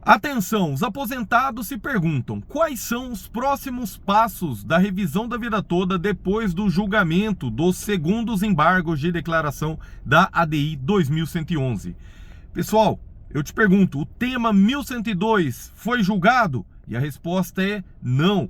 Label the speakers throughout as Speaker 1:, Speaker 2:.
Speaker 1: Atenção, os aposentados se perguntam quais são os próximos passos da revisão da vida toda depois do julgamento dos segundos embargos de declaração da ADI 2111. Pessoal, eu te pergunto, o tema 1102 foi julgado? E a resposta é não.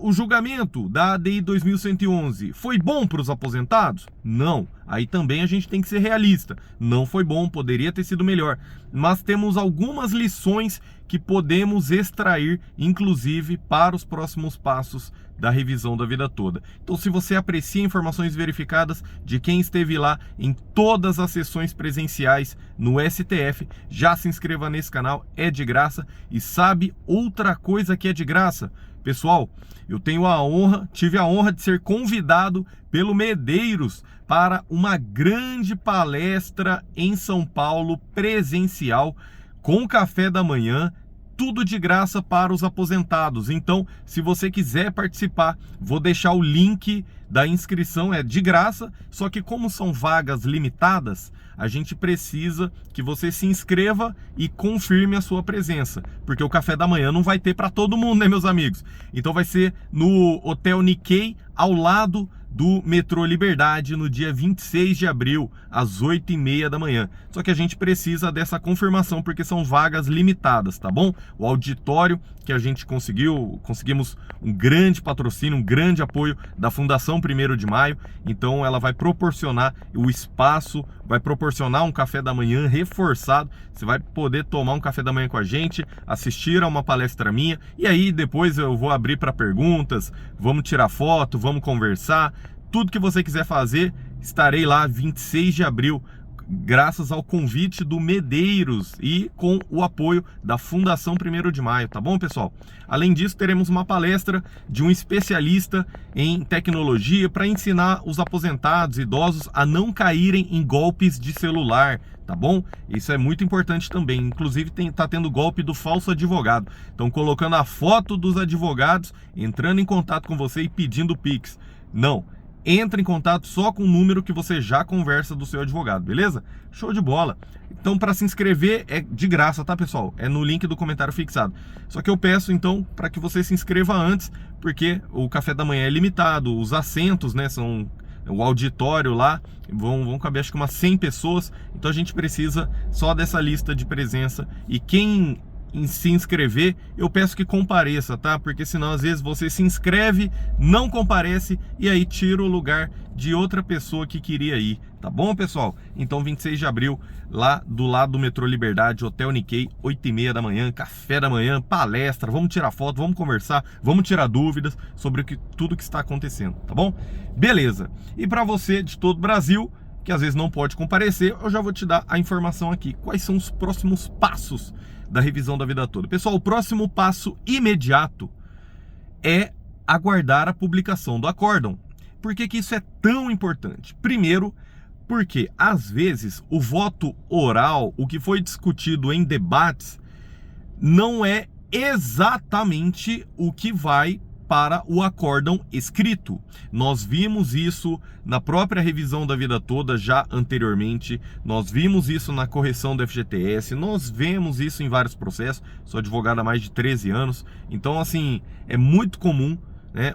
Speaker 1: O julgamento da ADI 2111 foi bom para os aposentados? Não. Aí também a gente tem que ser realista. Não foi bom, poderia ter sido melhor. Mas temos algumas lições que podemos extrair, inclusive para os próximos passos da revisão da vida toda. Então, se você aprecia informações verificadas de quem esteve lá em todas as sessões presenciais no STF, já se inscreva nesse canal, é de graça. E sabe outra coisa que é de graça? Pessoal, eu tive a honra de ser convidado pelo Medeiros para uma grande palestra em São Paulo, presencial, com café da manhã, tudo de graça para os aposentados. Então, se você quiser participar, vou deixar o link da inscrição, é de graça, só que como são vagas limitadas, a gente precisa que você se inscreva e confirme a sua presença, porque o café da manhã não vai ter para todo mundo, né, meus amigos? Então vai ser no Hotel Nikkei, ao lado do metrô Liberdade, no dia 26 de abril, às 8h30 da manhã. Só que a gente precisa dessa confirmação, porque são vagas limitadas, tá bom? O auditório que a gente conseguimos um grande patrocínio, um grande apoio da Fundação 1º de Maio, então ela vai proporcionar o espaço, vai proporcionar um café da manhã reforçado, você vai poder tomar um café da manhã com a gente, assistir a uma palestra minha, e aí depois eu vou abrir para perguntas, vamos tirar foto, vamos conversar, tudo que você quiser fazer, estarei lá 26 de abril, graças ao convite do Medeiros e com o apoio da Fundação 1º de Maio, tá bom, pessoal? Além disso, teremos uma palestra de um especialista em tecnologia para ensinar os aposentados, idosos, a não caírem em golpes de celular, tá bom? Isso é muito importante também. Inclusive, tá tendo golpe do falso advogado. Estão colocando a foto dos advogados, entrando em contato com você e pedindo Pix. Não. Entra em contato só com o número que você já conversa do seu advogado, beleza? Show de bola! Então, para se inscrever é de graça, tá, pessoal? É no link do comentário fixado. Só que eu peço, então, para que você se inscreva antes, porque o café da manhã é limitado, os assentos, né, são... O auditório lá, vão caber acho que umas 100 pessoas, então a gente precisa só dessa lista de presença. E quem se inscrever, eu peço que compareça, tá? Porque senão às vezes você se inscreve, não comparece e aí tira o lugar de outra pessoa que queria ir, tá bom, pessoal? Então 26 de abril, lá do lado do metrô Liberdade, Hotel Nikkei, 8h30 da manhã, café da manhã, palestra, vamos tirar foto, vamos conversar, vamos tirar dúvidas sobre tudo que está acontecendo, tá bom? Beleza. E para você de todo o Brasil, que às vezes não pode comparecer, eu já vou te dar a informação aqui. Quais são os próximos passos da revisão da vida toda? Pessoal, o próximo passo imediato é aguardar a publicação do acórdão. Por que que isso é tão importante? Primeiro, porque às vezes o voto oral, o que foi discutido em debates, não é exatamente o que vai para o acórdão escrito. Nós vimos isso na própria revisão da vida toda já anteriormente, nós vimos isso na correção do FGTS, nós vemos isso em vários processos, sou advogado há mais de 13 anos, então assim, é muito comum, né?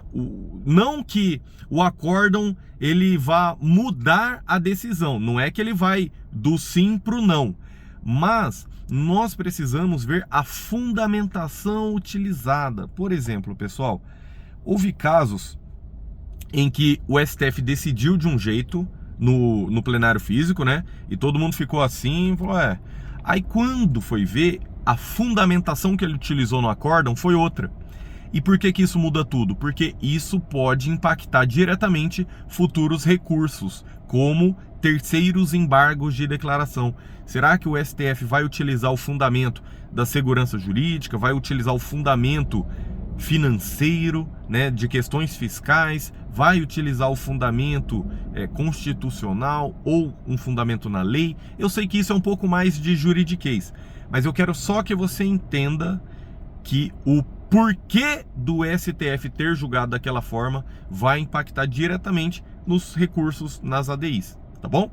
Speaker 1: Não que o acórdão ele vá mudar a decisão, não é que ele vai do sim para o não, mas nós precisamos ver a fundamentação utilizada. Por exemplo, pessoal, houve casos em que o STF decidiu de um jeito no plenário físico, né? E todo mundo ficou assim, falou, Aí quando foi ver, a fundamentação que ele utilizou no acórdão foi outra. E por que que isso muda tudo? Porque isso pode impactar diretamente futuros recursos, como terceiros embargos de declaração. Será que o STF vai utilizar o fundamento da segurança jurídica, vai utilizar o fundamento financeiro, né, de questões fiscais, vai utilizar o fundamento constitucional ou um fundamento na lei? Eu sei que isso é um pouco mais de juridiquês, mas eu quero só que você entenda que o porquê do STF ter julgado daquela forma vai impactar diretamente nos recursos nas ADIs, tá bom?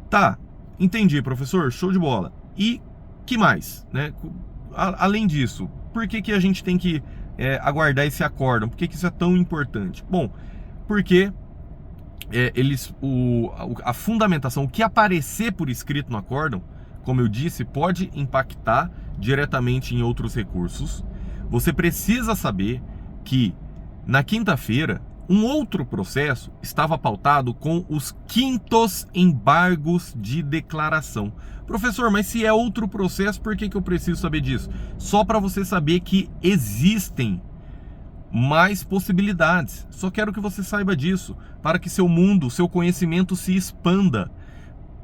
Speaker 1: Tá, entendi, professor, show de bola. E Que mais, né? Além disso, por que a gente tem que aguardar esse acórdão? Por que isso é tão importante? Bom, porque a fundamentação, o que aparecer por escrito no acórdão, como eu disse, pode impactar diretamente em outros recursos. Você precisa saber que na quinta-feira um outro processo estava pautado com os 5º embargos de declaração. Professor, mas se é outro processo, por que eu preciso saber disso? Só para você saber que existem mais possibilidades. Só quero que você saiba disso, para que seu mundo, seu conhecimento se expanda.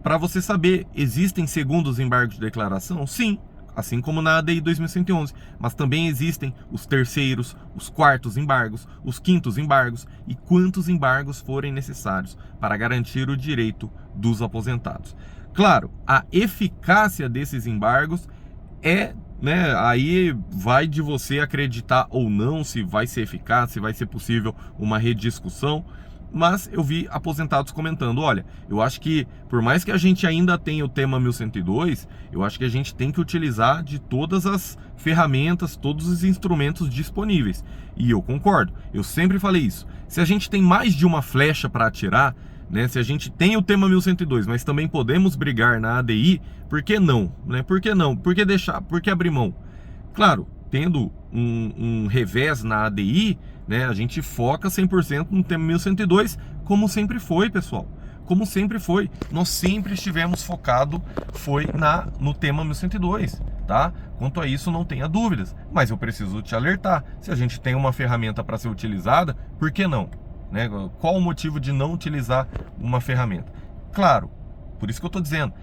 Speaker 1: Para você saber, existem segundos embargos de declaração? Sim, assim como na ADI 2111, mas também existem os terceiros, os 4º embargos, os 5º embargos e quantos embargos forem necessários para garantir o direito dos aposentados. Claro, a eficácia desses embargos aí vai de você acreditar ou não se vai ser eficaz, se vai ser possível uma rediscussão. Mas eu vi aposentados comentando, olha, eu acho que por mais que a gente ainda tenha o tema 1102, eu acho que a gente tem que utilizar de todas as ferramentas, todos os instrumentos disponíveis. E eu concordo, eu sempre falei isso. Se a gente tem mais de uma flecha para atirar, né, se a gente tem o tema 1102, mas também podemos brigar na ADI, por que não? Né? Por que não? Por que deixar? Por que abrir mão? Claro, tendo um revés na ADI, né, a gente foca 100% no tema 1102, como sempre foi, pessoal. Como sempre foi. Nós sempre estivemos focado no tema 1102, tá? Quanto a isso, não tenha dúvidas. Mas eu preciso te alertar. Se a gente tem uma ferramenta para ser utilizada, por que não? Né? Qual o motivo de não utilizar uma ferramenta? Claro, por isso que eu estou dizendo.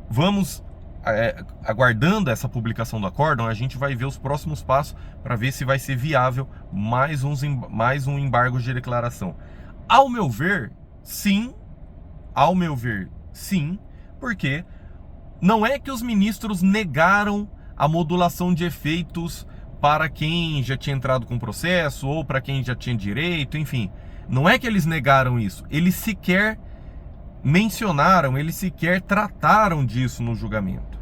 Speaker 1: Vamos... aguardando essa publicação do acórdão, a gente vai ver os próximos passos para ver se vai ser viável mais um embargo de declaração. Ao meu ver, sim, porque não é que os ministros negaram a modulação de efeitos para quem já tinha entrado com processo ou para quem já tinha direito, enfim, não é que eles negaram isso, eles sequer mencionaram, eles sequer trataram disso no julgamento.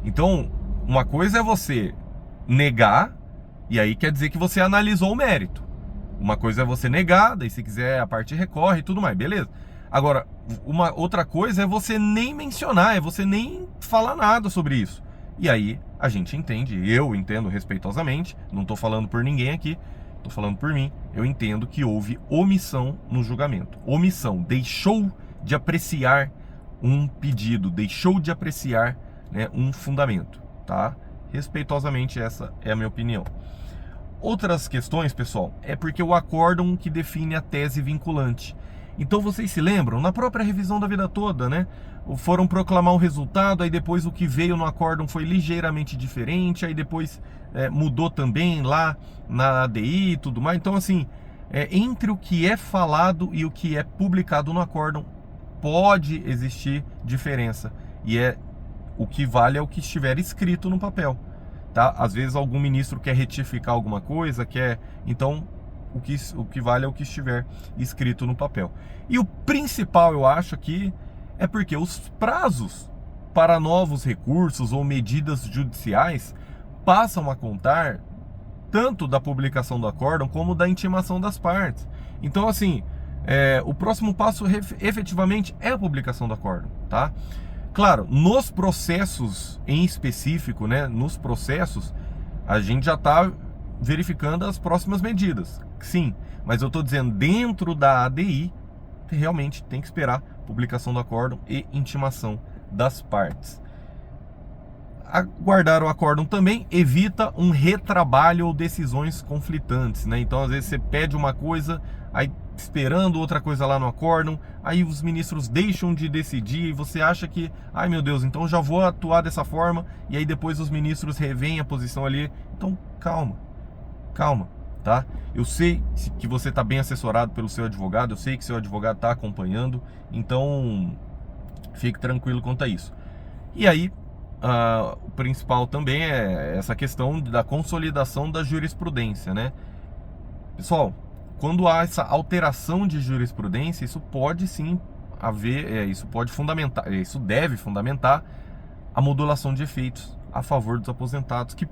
Speaker 1: Então, uma coisa é você negar, e aí quer dizer que você analisou o mérito. Uma coisa é você negar, daí se quiser a parte recorre e tudo mais, beleza. Agora, uma outra coisa é você nem mencionar, é você nem falar nada sobre isso. E aí a gente entende, eu entendo respeitosamente, não estou falando por ninguém aqui, estou falando por mim, eu entendo que houve omissão no julgamento. Omissão, deixou de apreciar um pedido, deixou de apreciar, né, um fundamento, tá? Respeitosamente, essa é a minha opinião. Outras questões, pessoal, é porque o acórdão que define a tese vinculante. Então vocês se lembram, na própria revisão da vida toda, né? Foram proclamar um resultado, aí depois o que veio no acórdão foi ligeiramente diferente, aí depois mudou também lá na ADI e tudo mais. Então assim, entre o que é falado e o que é publicado no acórdão, pode existir diferença, e o que vale é o que estiver escrito no papel, tá? Às vezes algum ministro quer retificar alguma coisa, então o que vale é o que estiver escrito no papel. E o principal, eu acho, aqui é porque os prazos para novos recursos ou medidas judiciais passam a contar tanto da publicação do acórdão como da intimação das partes. Então assim, o próximo passo efetivamente é a publicação do acórdão, tá? Claro, nos processos em específico, né, nos processos, a gente já está verificando as próximas medidas, sim, mas eu estou dizendo, dentro da ADI, realmente tem que esperar publicação do acórdão e intimação das partes. Aguardar o acórdão também evita um retrabalho ou decisões conflitantes, né? Então, às vezes você pede uma coisa, aí esperando outra coisa lá no acórdão, aí os ministros deixam de decidir e você acha que, ai meu Deus, então já vou atuar dessa forma, e aí depois os ministros revêem a posição ali. Então, calma, tá? Eu sei que você está bem assessorado pelo seu advogado, eu sei que seu advogado está acompanhando, então fique tranquilo quanto a isso. E aí, o principal também é essa questão da consolidação da jurisprudência, né? Pessoal, quando há essa alteração de jurisprudência, isso pode sim haver, isso pode fundamentar, isso deve fundamentar a modulação de efeitos a favor dos aposentados, que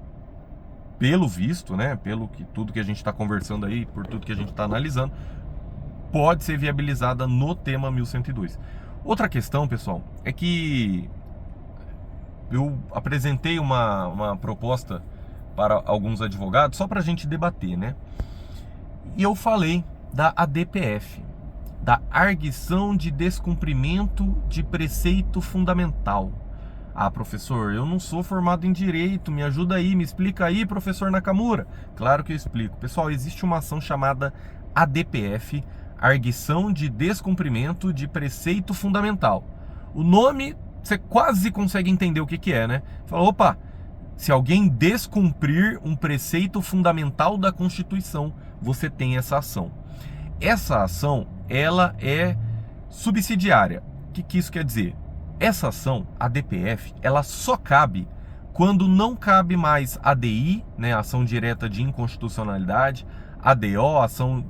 Speaker 1: pelo visto, né, pelo que tudo que a gente está conversando aí, por tudo que a gente está analisando, pode ser viabilizada no tema 1102. Outra questão, pessoal, é que eu apresentei uma proposta para alguns advogados só para a gente debater, né? E eu falei da ADPF, da arguição de descumprimento de preceito fundamental. Ah, professor, eu não sou formado em direito, me ajuda aí, me explica aí, professor Nakamura. Claro que eu explico. Pessoal, existe uma ação chamada ADPF, arguição de descumprimento de preceito fundamental. O nome, você quase consegue entender o que é, né? Fala, opa, se alguém descumprir um preceito fundamental da Constituição, você tem essa ação. Essa ação, ela é subsidiária. O que isso quer dizer? Essa ação, a DPF, ela só cabe quando não cabe mais ADI, né, ação direta de inconstitucionalidade, ADO, ação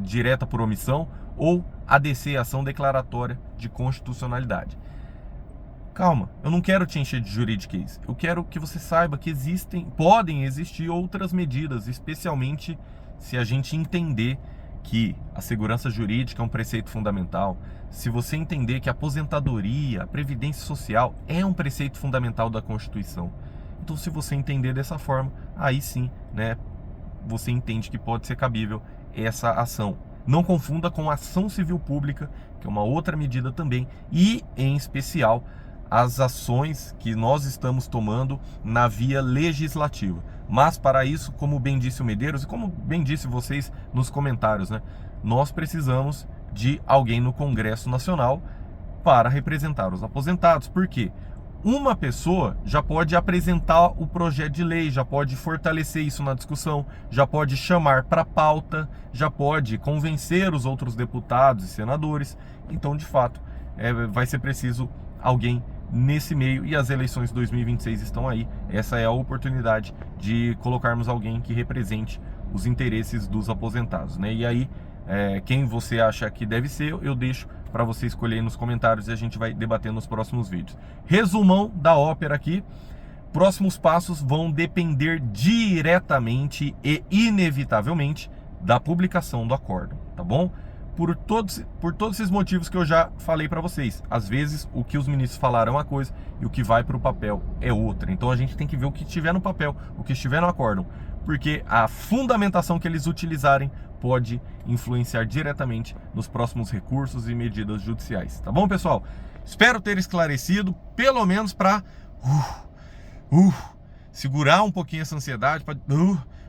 Speaker 1: direta por omissão, ou ADC, ação declaratória de constitucionalidade. Calma, eu não quero te encher de juridiquês. Eu quero que você saiba que podem existir outras medidas, especialmente se a gente entender que a segurança jurídica é um preceito fundamental, se você entender que a aposentadoria, a previdência social é um preceito fundamental da Constituição. Então, se você entender dessa forma, aí sim, né, você entende que pode ser cabível essa ação. Não confunda com a ação civil pública, que é uma outra medida também, e, em especial, as ações que nós estamos tomando na via legislativa. Mas para isso, como bem disse o Medeiros e como bem disse vocês nos comentários, né, nós precisamos de alguém no Congresso Nacional para representar os aposentados. Por quê? Uma pessoa já pode apresentar o projeto de lei, já pode fortalecer isso na discussão, já pode chamar para pauta, já pode convencer os outros deputados e senadores. Então, de fato, vai ser preciso alguém nesse meio, e as eleições de 2026 estão aí. Essa é a oportunidade de colocarmos alguém que represente os interesses dos aposentados, né? E aí, quem você acha que deve ser, eu deixo para você escolher aí nos comentários e a gente vai debater nos próximos vídeos. Resumão da ópera aqui. Próximos passos vão depender diretamente e inevitavelmente da publicação do acórdão, tá bom? Por todos esses motivos que eu já falei para vocês. Às vezes, o que os ministros falaram é uma coisa e o que vai para o papel é outra. Então, a gente tem que ver o que estiver no papel, o que estiver no acórdão, porque a fundamentação que eles utilizarem pode influenciar diretamente nos próximos recursos e medidas judiciais. Tá bom, pessoal? Espero ter esclarecido, pelo menos para segurar um pouquinho essa ansiedade, para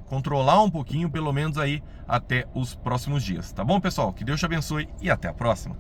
Speaker 1: controlar um pouquinho, pelo menos aí, até os próximos dias. Tá bom, pessoal? Que Deus te abençoe e até a próxima.